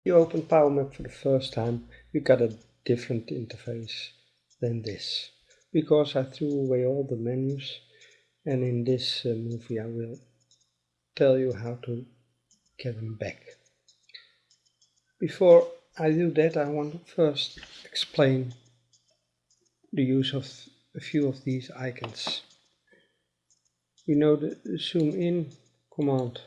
You open Powermap for the first time, you got a different interface than this, because I threw away all the menus, and in this movie I will tell you how to get them back. Before I do that, I want to first explain the use of a few of these icons. We know the zoom in command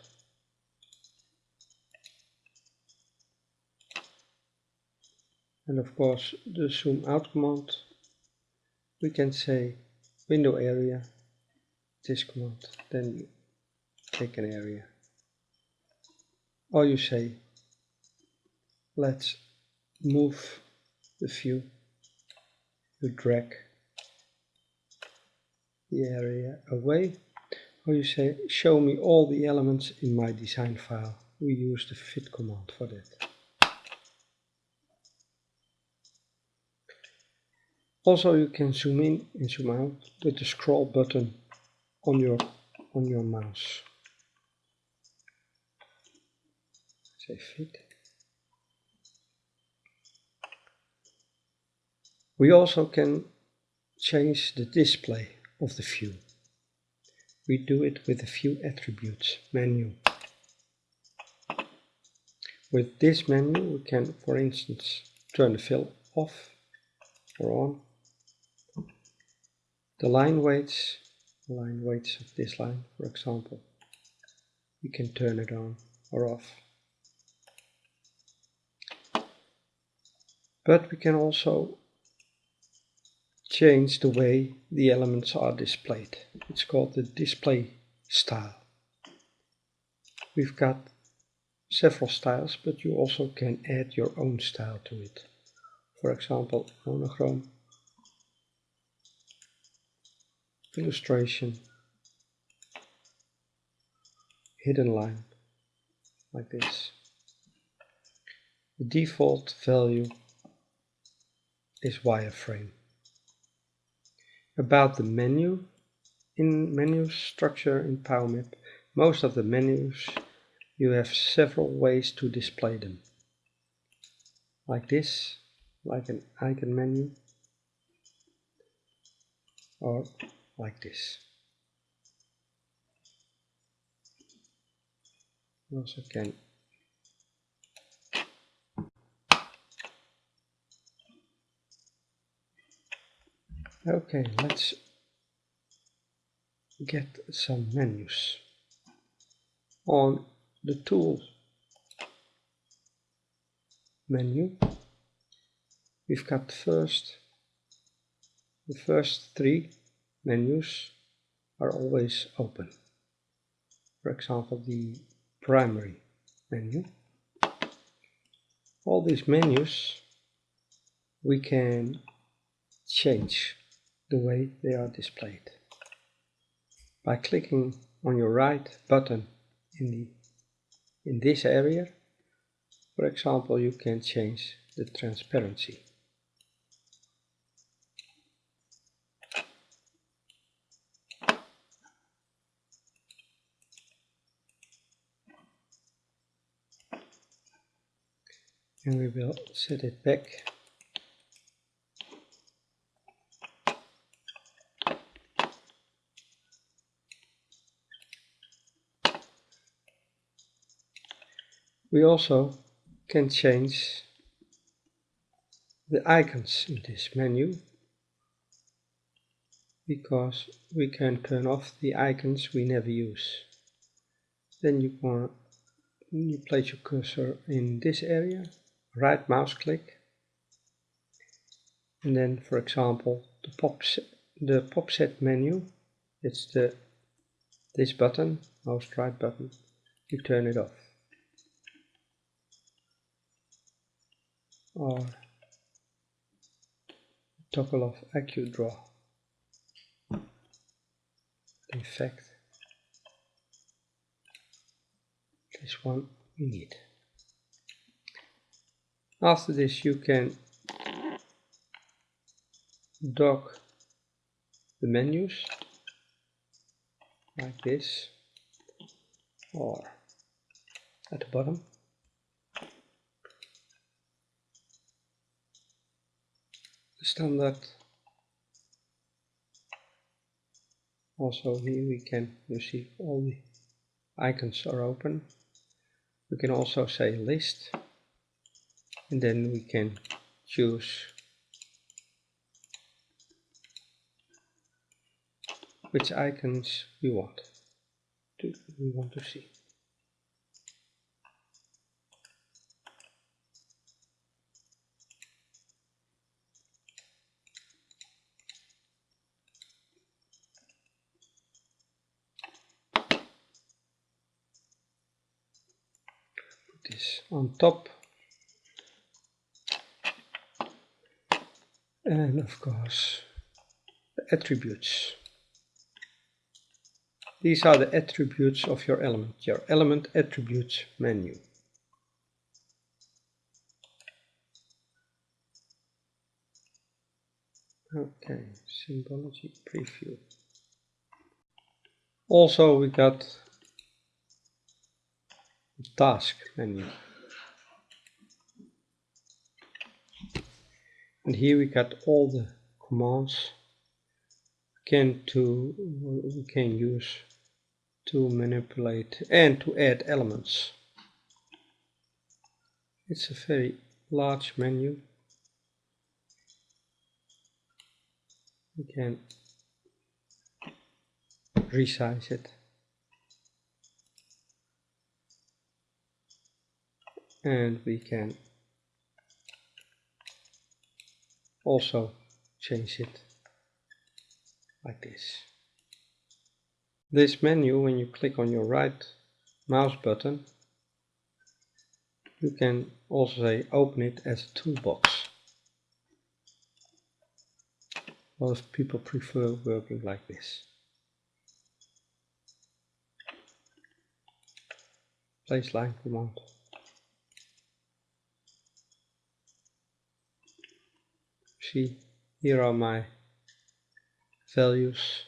and of course the zoom out command. We can say window area, this command, then you take an area. Or you say let's move the view, you drag the area away. Or you say show me all the elements in my design file. We use the fit command for that. Also you can zoom in and zoom out with the scroll button on your mouse. Say fit. We also can change the display of the view. We do it with the view attributes menu. With this menu we can, for instance, turn the fill off or on. The line weights of this line, for example, we can turn it on or off. But we can also change the way the elements are displayed. It's called the display style. We've got several styles, but you also can add your own style to it. For example, monochrome, illustration, hidden line, like this. The default value is wireframe. About the menu, in menu structure in Powermap, most of the menus you have several ways to display them. Like this, like an icon menu, or like this. You also can okay, let's get some menus. On the tool menu, we've got the first three menus are always open. For example, the primary menu. All these menus we can change the way they are displayed by clicking on your right button in this area. For example, you can change the transparency. And we will set it back. We also can change the icons in this menu, because we can turn off the icons we never use. Then you place your cursor in this area, right mouse click, and then, for example, the pop set menu, it's this button, mouse right button, you turn it off. Or toggle off AccuDraw. In fact, this one we need. After this you can dock the menus like this, or at the bottom. standard. Also here we can, you see all the icons are open. We can also say list, and then we can choose which icons we want to see. Put this on top, and of course the attributes. These are the attributes of your element attributes menu. Okay, symbology preview. Also we got the task menu. And here we got all the commands we can use to manipulate and to add elements. It's a very large menu. We can resize it. And we can also change it like this. This menu, when you click on your right mouse button, you can also say open it as a toolbox. Most people prefer working like this. Place line command. See, here are my values.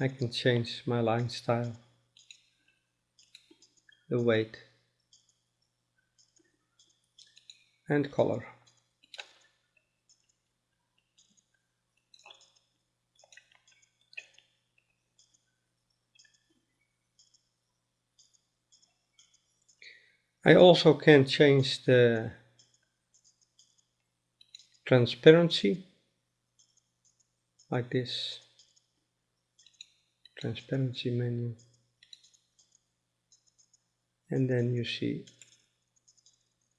I can change my line style, the weight, and color. I also can change the transparency like this. Transparency menu, and then you see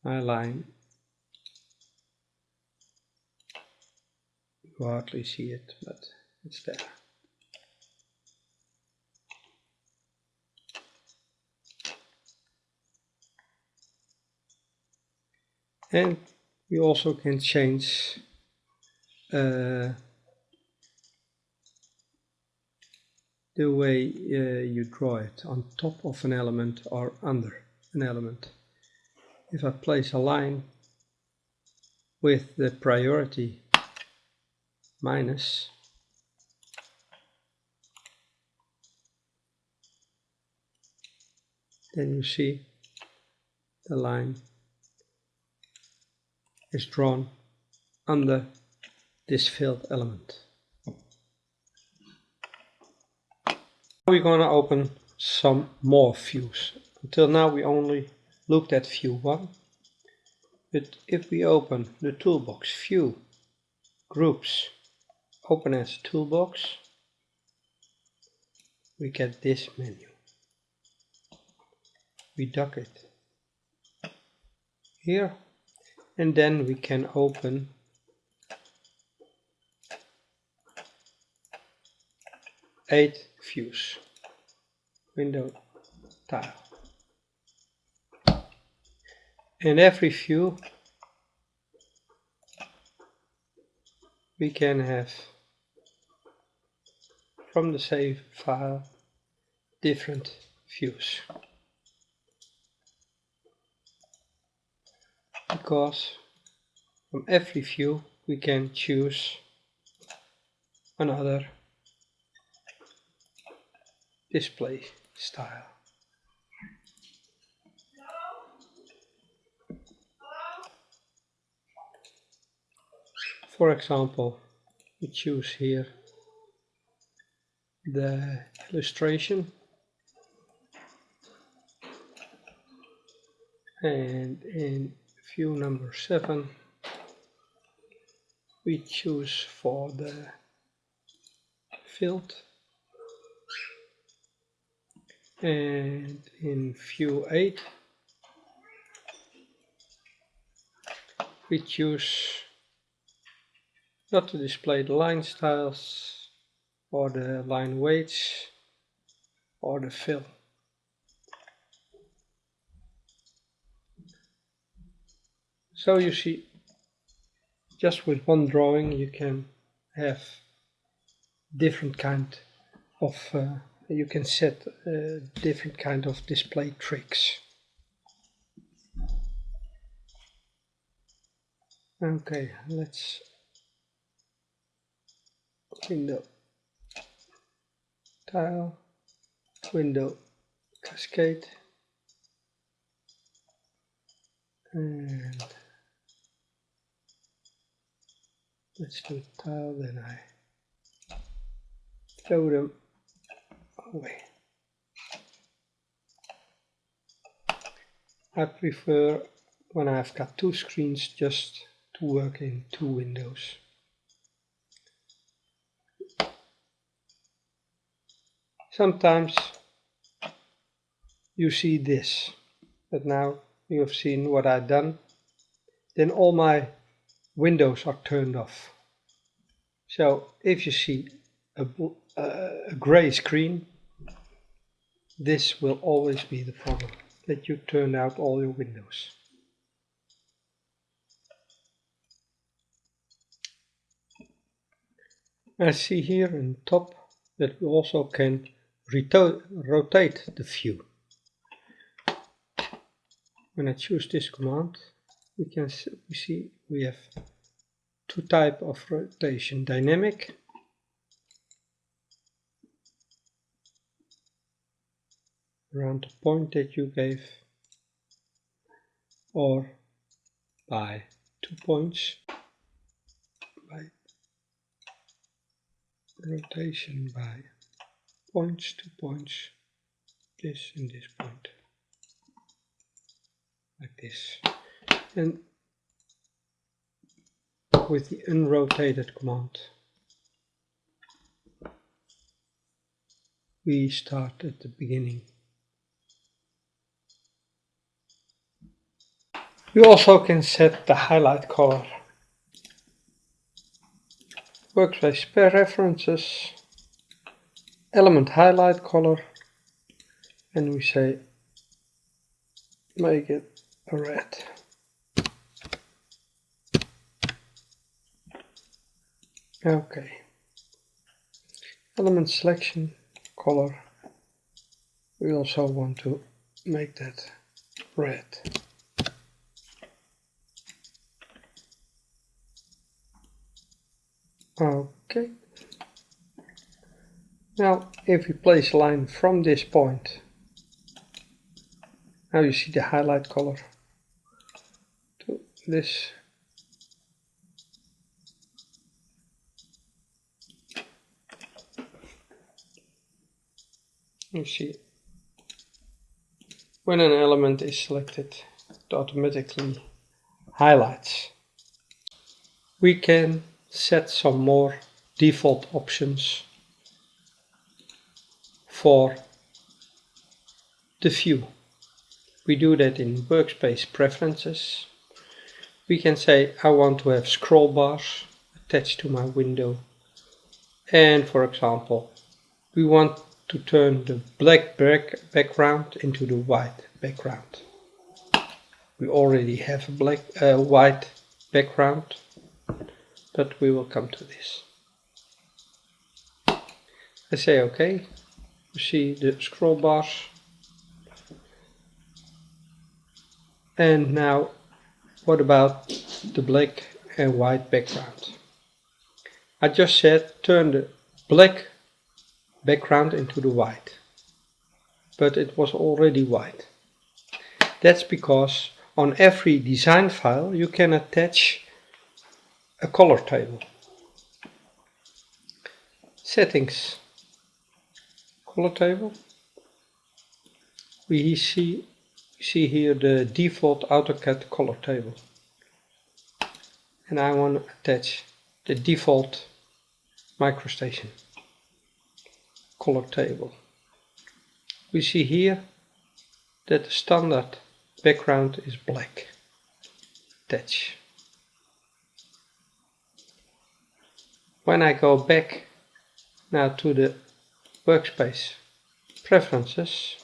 my line. You hardly see it, but it's there. And you also can change the way you draw it, on top of an element or under an element. If I place a line with the priority minus, then you see the line is drawn under this filled element. We're going to open some more views. Until now we only looked at view 1. But if we open the toolbox view, groups, open as toolbox, we get this menu. We dock it here, and then we can open eight views. Window tile. In every view we can have from the save file different views, because from every view we can choose another display style. For example, we choose here the illustration, and in view number 7 we choose for the field, and in view 8 we choose not to display the line styles or the line weights or the fill. So you see, just with one drawing you can have different kind of you can set different kind of display tricks. Okay, let's window tile, window cascade, and let's do tile, then I throw them away. I prefer, when I've got two screens, just to work in two windows. Sometimes you see this, but now you have seen what I've done. Then all my windows are turned off. So if you see a gray screen, this will always be the problem, that you turn out all your windows. I see here on top that we also can rotate the view. When I choose this command, we see we have two types of rotation: dynamic around the point that you gave, or by 2 points, by rotation by points, 2 points, this and this point, like this. And with the unrotated command, we start at the beginning. You also can set the highlight color. Workspace preferences, element highlight color, and we say make it a red. Okay. Element selection color, we also want to make that red. Okay. Now if we place a line from this point, now you see the highlight color to this. You see, when an element is selected, it automatically highlights. We can set some more default options for the view. We do that in workspace preferences. We can say I want to have scroll bars attached to my window, and for example we want to turn the black background into the white background. We already have a white background, but we will come to this. I say OK. You see the scroll bars, and now what about the black and white background? I just said turn the black background into the white, but it was already white. That's because on every design file you can attach a color table. Settings, color table. We see here the default AutoCAD color table. And I want to attach the default MicroStation color table. We see here that the standard background is black. Attach. When I go back now to the workspace preferences,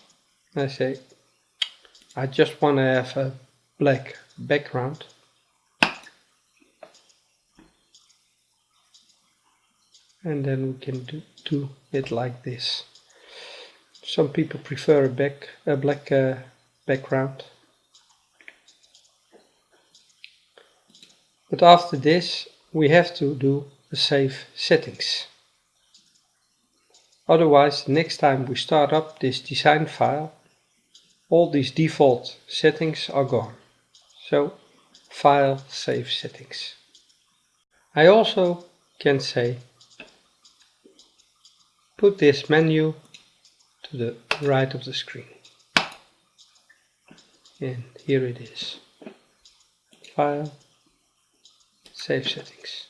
I say I just want to have a black background. And then we can do it like this. Some people prefer a black background. But after this we have to do a save settings. Otherwise, next time we start up this design file, all these default settings are gone. So, File, Save Settings. I also can say, put this menu to the right of the screen. And here it is. File, Save Settings.